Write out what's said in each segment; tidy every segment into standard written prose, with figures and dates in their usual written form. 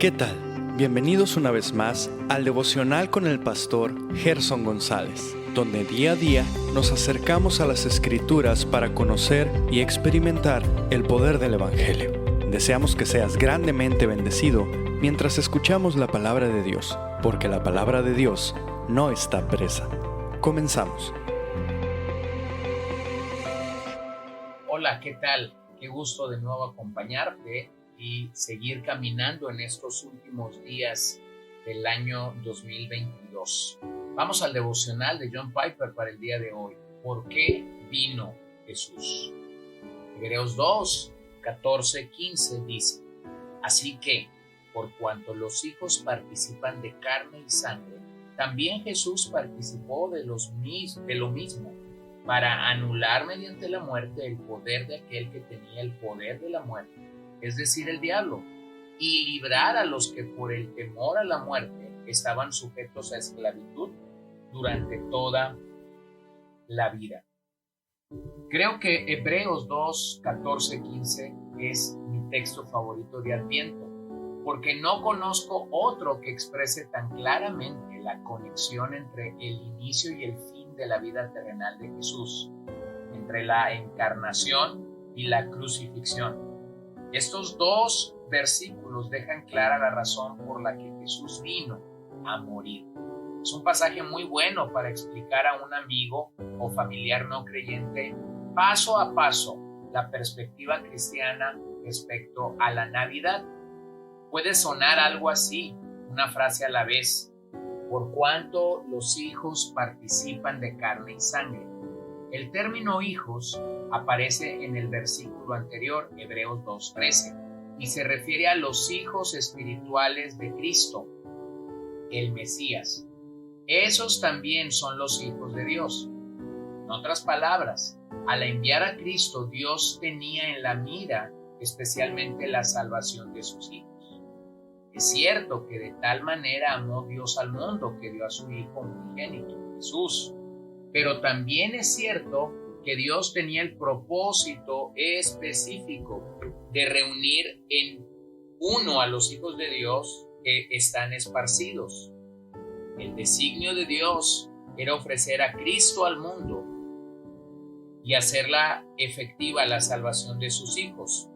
¿Qué tal? Bienvenidos una vez más al devocional con el pastor Gerson González, donde día a día nos acercamos a las Escrituras para conocer y experimentar el poder del Evangelio. Deseamos que seas grandemente bendecido mientras escuchamos la palabra de Dios, porque la palabra de Dios no está presa. Comenzamos. Hola, ¿qué tal? Qué gusto de nuevo acompañarte y seguir caminando en estos últimos días del año 2022. Vamos al devocional de John Piper para el día de hoy. ¿Por qué vino Jesús? Hebreos 2, 14, 15 dice: Así que, por cuanto los hijos participan de carne y sangre, también Jesús participó de lo mismo, para anular mediante la muerte el poder de aquel que tenía el poder de la muerte, es decir, el diablo, y librar a los que por el temor a la muerte estaban sujetos a esclavitud durante toda la vida. Creo que Hebreos 2, 14, 15 es mi texto favorito de Adviento, porque no conozco otro que exprese tan claramente la conexión entre el inicio y el fin de la vida terrenal de Jesús, entre la encarnación y la crucifixión. Estos dos versículos dejan clara la razón por la que Jesús vino a morir. Es un pasaje muy bueno para explicar a un amigo o familiar no creyente paso a paso la perspectiva cristiana respecto a la Navidad. Puede sonar algo así, una frase a la vez: por cuanto los hijos participan de carne y sangre. El término hijos aparece en el versículo anterior, Hebreos 2:13, y se refiere a los hijos espirituales de Cristo, el Mesías. Esos también son los hijos de Dios. En otras palabras, al enviar a Cristo, Dios tenía en la mira especialmente la salvación de sus hijos. Es cierto que de tal manera amó Dios al mundo que dio a su Hijo unigénito, Jesús. Pero también es cierto que Dios tenía el propósito específico de reunir en uno a los hijos de Dios que están esparcidos. El designio de Dios era ofrecer a Cristo al mundo y hacerla efectiva la salvación de sus hijos.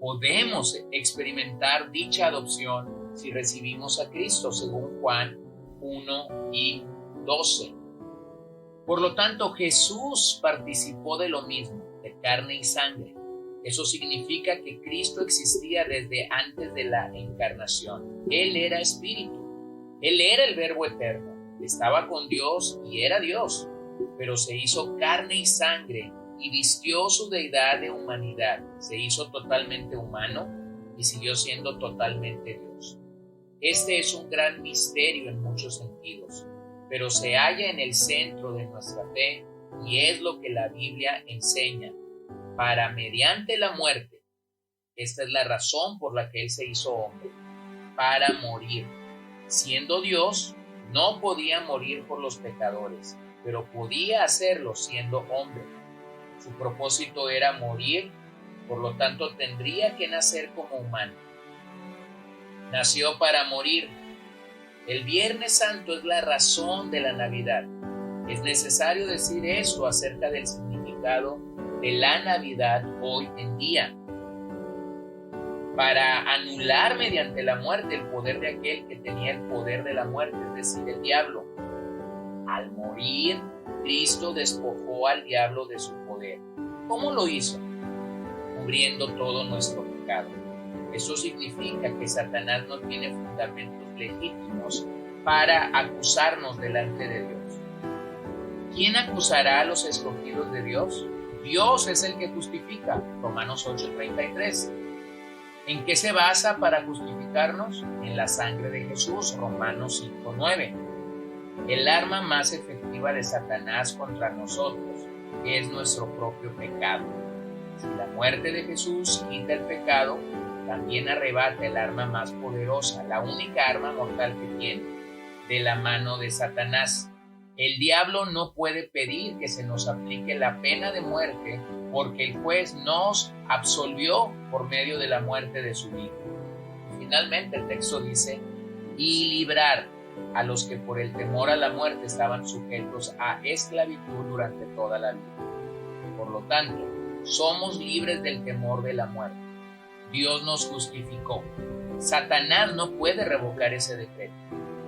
Podemos experimentar dicha adopción si recibimos a Cristo, según Juan 1 y 12. Por lo tanto, Jesús participó de lo mismo, de carne y sangre. Eso significa que Cristo existía desde antes de la encarnación. Él era espíritu. Él era el Verbo eterno. Estaba con Dios y era Dios, pero se hizo carne y sangre y vistió su deidad de humanidad. Se hizo totalmente humano y siguió siendo totalmente Dios. Este es un gran misterio en muchos sentidos, pero se halla en el centro de nuestra fe y es lo que la Biblia enseña. Para mediante la muerte, esta es la razón por la que Él se hizo hombre, para morir. Siendo Dios, no podía morir por los pecadores, pero podía hacerlo siendo hombre. Su propósito era morir, por lo tanto tendría que nacer como humano. Nació para morir. El Viernes Santo es la razón de la Navidad. Es necesario decir esto acerca del significado de la Navidad hoy en día. Para anular mediante la muerte el poder de aquel que tenía el poder de la muerte, es decir, el diablo. Al morir, Cristo despojó al diablo de su poder. ¿Cómo lo hizo? Cubriendo todo nuestro pecado. Eso significa que Satanás no tiene fundamentos legítimos para acusarnos delante de Dios. ¿Quién acusará a los escogidos de Dios? Dios es el que justifica. Romanos 8:33. ¿En qué se basa para justificarnos? En la sangre de Jesús. Romanos 5:9. El arma más efectiva de Satanás contra nosotros es nuestro propio pecado. Si la muerte de Jesús quita el pecado, también arrebata el arma más poderosa, la única arma mortal que tiene, de la mano de Satanás. El diablo no puede pedir que se nos aplique la pena de muerte porque el juez nos absolvió por medio de la muerte de su Hijo. finalmente el texto dice, y librar a los que por el temor a la muerte estaban sujetos a esclavitud durante toda la vida. Por lo tanto, somos libres del temor de la muerte. Dios nos justificó. Satanás no puede revocar ese decreto.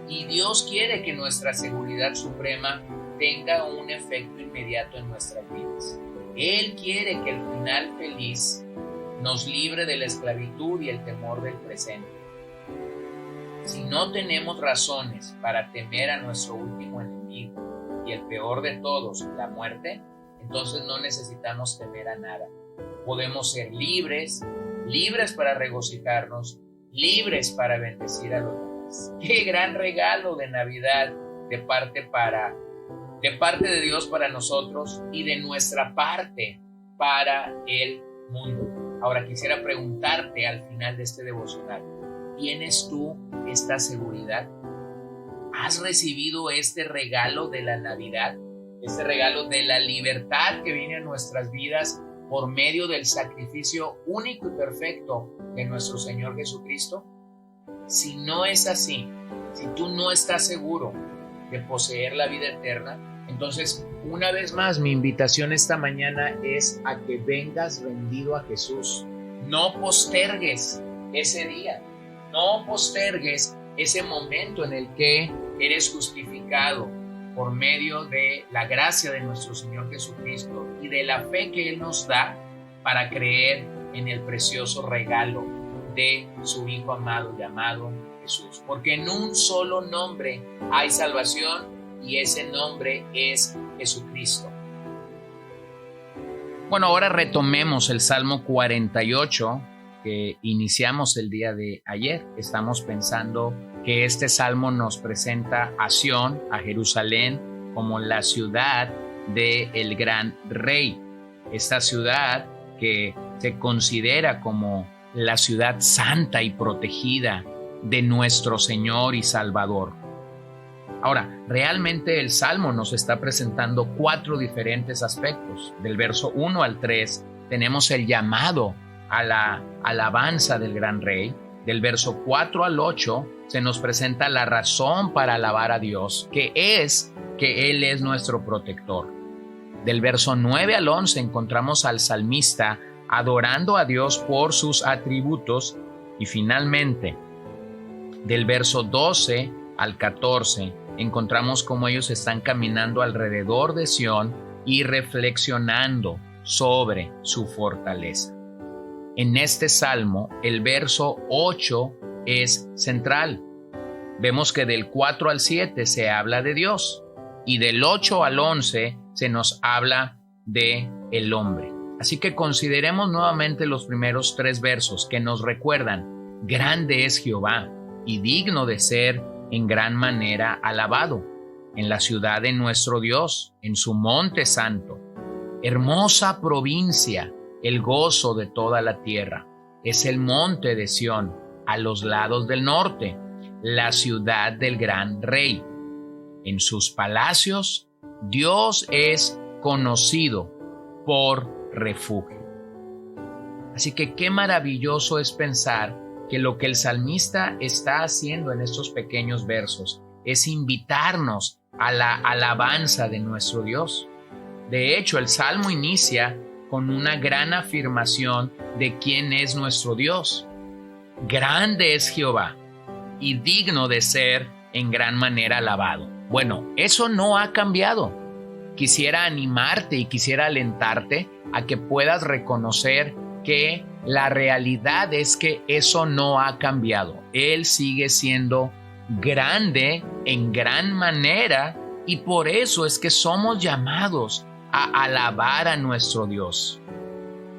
Y Dios quiere que nuestra seguridad suprema tenga un efecto inmediato en nuestras vidas. Él quiere que el final feliz nos libre de la esclavitud y el temor del presente. Si no tenemos razones para temer a nuestro último enemigo y el peor de todos, la muerte, entonces no necesitamos temer a nada. Podemos ser libres para regocijarnos, libres para bendecir a los demás. ¡Qué gran regalo de Navidad de parte de Dios para nosotros y de nuestra parte para el mundo! Ahora quisiera preguntarte al final de este devocional, ¿tienes tú esta seguridad? ¿Has recibido este regalo de la Navidad? Este regalo de la libertad que viene a nuestras vidas por medio del sacrificio único y perfecto de nuestro Señor Jesucristo. Si no es así, si tú no estás seguro de poseer la vida eterna, entonces una vez más mi invitación esta mañana es a que vengas rendido a Jesús. No postergues ese día, no postergues ese momento en el que eres justificado por medio de la gracia de nuestro Señor Jesucristo y de la fe que Él nos da para creer en el precioso regalo de su Hijo amado llamado Jesús. Porque en un solo nombre hay salvación y ese nombre es Jesucristo. Bueno, ahora retomemos el Salmo 48 que iniciamos el día de ayer. Estamos pensando que este salmo nos presenta a Sión, a Jerusalén, como la ciudad del gran rey. Esta ciudad que se considera como la ciudad santa y protegida de nuestro Señor y Salvador. Ahora, realmente el salmo nos está presentando 4 diferentes aspectos. Del verso 1 al 3 tenemos el llamado a la alabanza del gran rey. Del verso 4 al 8 se nos presenta la razón para alabar a Dios, que es que Él es nuestro protector. Del verso 9 al 11 encontramos al salmista adorando a Dios por sus atributos. Y finalmente, del verso 12 al 14 encontramos cómo ellos están caminando alrededor de Sión y reflexionando sobre su fortaleza. En este salmo, el verso 8 es central. Vemos que del 4 al 7 se habla de Dios y del 8 al 11 se nos habla de el hombre. Así que consideremos nuevamente los primeros 3 versos que nos recuerdan: grande es Jehová y digno de ser en gran manera alabado en la ciudad de nuestro Dios, en su monte santo. Hermosa provincia, el gozo de toda la tierra. Es el monte de Sión, a los lados del norte, la ciudad del gran rey. En sus palacios, Dios es conocido por refugio. Así que qué maravilloso es pensar que lo que el salmista está haciendo en estos pequeños versos es invitarnos a la alabanza de nuestro Dios. De hecho, el salmo inicia con una gran afirmación de quién es nuestro Dios. Grande es Jehová y digno de ser en gran manera alabado. Bueno, eso no ha cambiado. Quisiera animarte y quisiera alentarte a que puedas reconocer que la realidad es que eso no ha cambiado. Él sigue siendo grande en gran manera y por eso es que somos llamados a alabar a nuestro Dios.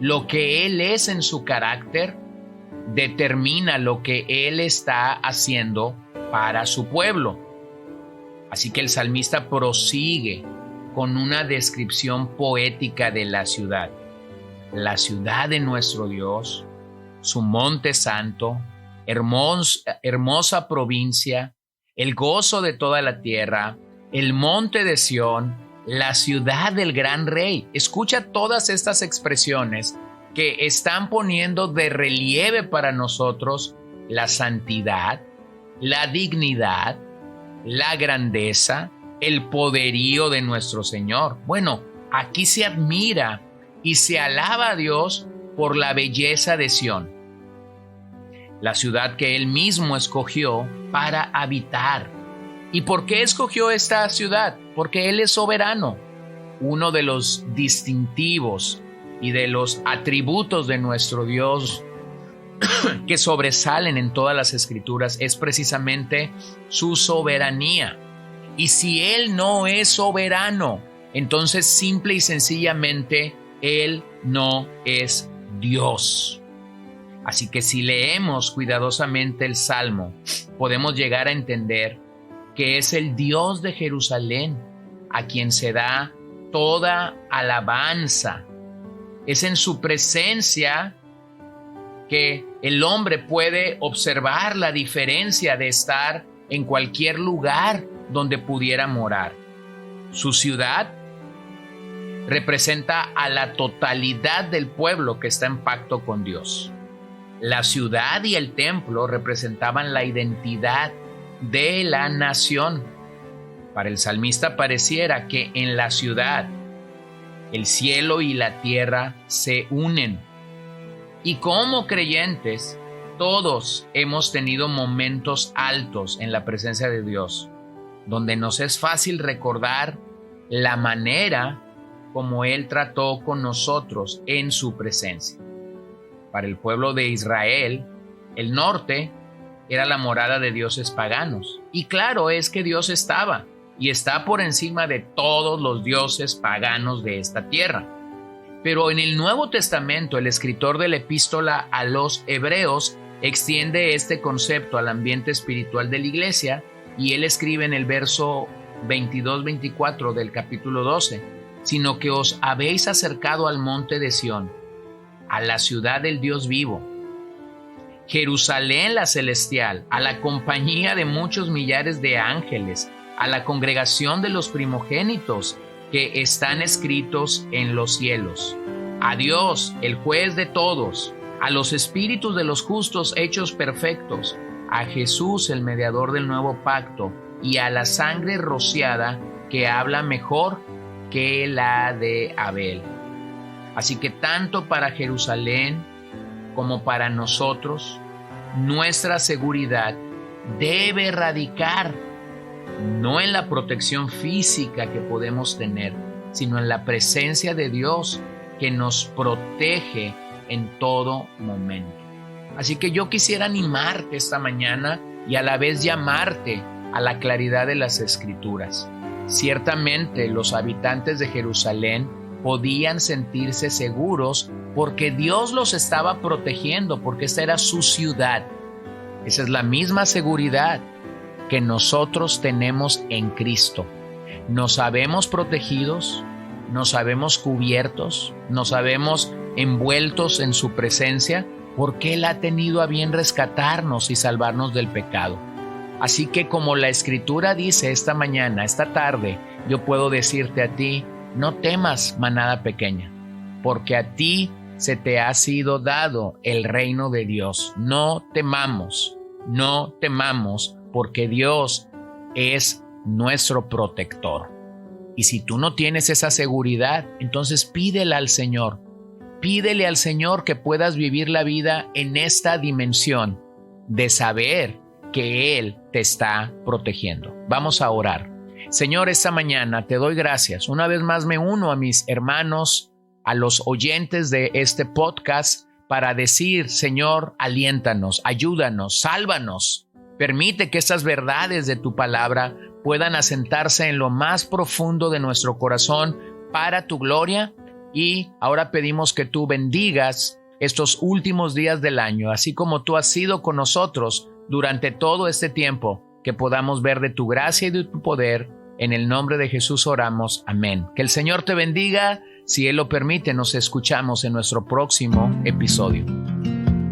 Lo que Él es en su carácter determina lo que Él está haciendo para su pueblo. Así que el salmista prosigue con una descripción poética de la ciudad de nuestro Dios, su monte santo, hermosa provincia, el gozo de toda la tierra, el monte de Sión, la ciudad del gran rey. Escucha todas estas expresiones que están poniendo de relieve para nosotros la santidad, la dignidad, la grandeza, el poderío de nuestro Señor. Bueno, aquí se admira y se alaba a Dios por la belleza de Sión, la ciudad que Él mismo escogió para habitar. ¿Y por qué escogió esta ciudad? Porque Él es soberano. Uno de los distintivos y de los atributos de nuestro Dios que sobresalen en todas las Escrituras es precisamente su soberanía. Y si Él no es soberano, entonces simple y sencillamente Él no es Dios. Así que si leemos cuidadosamente el Salmo, podemos llegar a entender que es el Dios de Jerusalén a quien se da toda alabanza. Es en su presencia que el hombre puede observar la diferencia de estar en cualquier lugar donde pudiera morar. Su ciudad representa a la totalidad del pueblo que está en pacto con Dios. La ciudad y el templo representaban la identidad de la nación. Para el salmista pareciera que en la ciudad el cielo y la tierra se unen. Y como creyentes, todos hemos tenido momentos altos en la presencia de Dios, donde nos es fácil recordar la manera como Él trató con nosotros en su presencia. Para el pueblo de Israel, el norte era la morada de dioses paganos. Y claro es que Dios estaba y está por encima de todos los dioses paganos de esta tierra. Pero en el Nuevo Testamento, el escritor de la epístola a los Hebreos extiende este concepto al ambiente espiritual de la iglesia, y él escribe en el verso 22-24 del capítulo 12, sino que os habéis acercado al monte de Sión, a la ciudad del Dios vivo, Jerusalén la celestial, a la compañía de muchos millares de ángeles, a la congregación de los primogénitos que están escritos en los cielos, a Dios, el juez de todos, a los espíritus de los justos hechos perfectos, a Jesús, el mediador del nuevo pacto, y a la sangre rociada que habla mejor que la de Abel. Así que tanto para Jerusalén como para nosotros, nuestra seguridad debe radicar no en la protección física que podemos tener, sino en la presencia de Dios que nos protege en todo momento. Así que yo quisiera animarte esta mañana y a la vez llamarte a la claridad de las Escrituras. Ciertamente los habitantes de Jerusalén podían sentirse seguros porque Dios los estaba protegiendo, porque esta era su ciudad. Esa es la misma seguridad que nosotros tenemos en Cristo. Nos sabemos protegidos, nos sabemos cubiertos, nos sabemos envueltos en su presencia, porque Él ha tenido a bien rescatarnos y salvarnos del pecado. Así que como la Escritura dice esta mañana, esta tarde, yo puedo decirte a ti, no temas, manada pequeña, porque a ti se te ha sido dado el reino de Dios. No temamos, porque Dios es nuestro protector. Y si tú no tienes esa seguridad, entonces pídela al Señor. Pídele al Señor que puedas vivir la vida en esta dimensión de saber que Él te está protegiendo. Vamos a orar. Señor, esta mañana te doy gracias. Una vez más me uno a mis hermanos, a los oyentes de este podcast, para decir, Señor, aliéntanos, ayúdanos, sálvanos. Permite que estas verdades de tu palabra puedan asentarse en lo más profundo de nuestro corazón para tu gloria. Y ahora pedimos que tú bendigas estos últimos días del año, así como tú has sido con nosotros durante todo este tiempo, que podamos ver de tu gracia y de tu poder. En el nombre de Jesús oramos. Amén. Que el Señor te bendiga. Si Él lo permite, nos escuchamos en nuestro próximo episodio.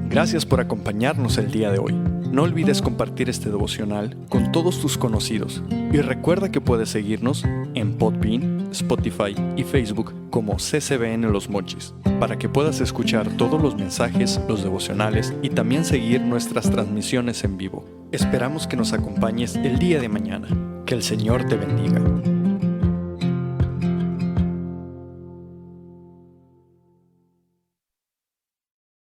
Gracias por acompañarnos el día de hoy. No olvides compartir este devocional con todos tus conocidos. Y recuerda que puedes seguirnos en Podbean, Spotify y Facebook como CCBN Los Mochis, para que puedas escuchar todos los mensajes, los devocionales y también seguir nuestras transmisiones en vivo. Esperamos que nos acompañes el día de mañana. Que el Señor te bendiga.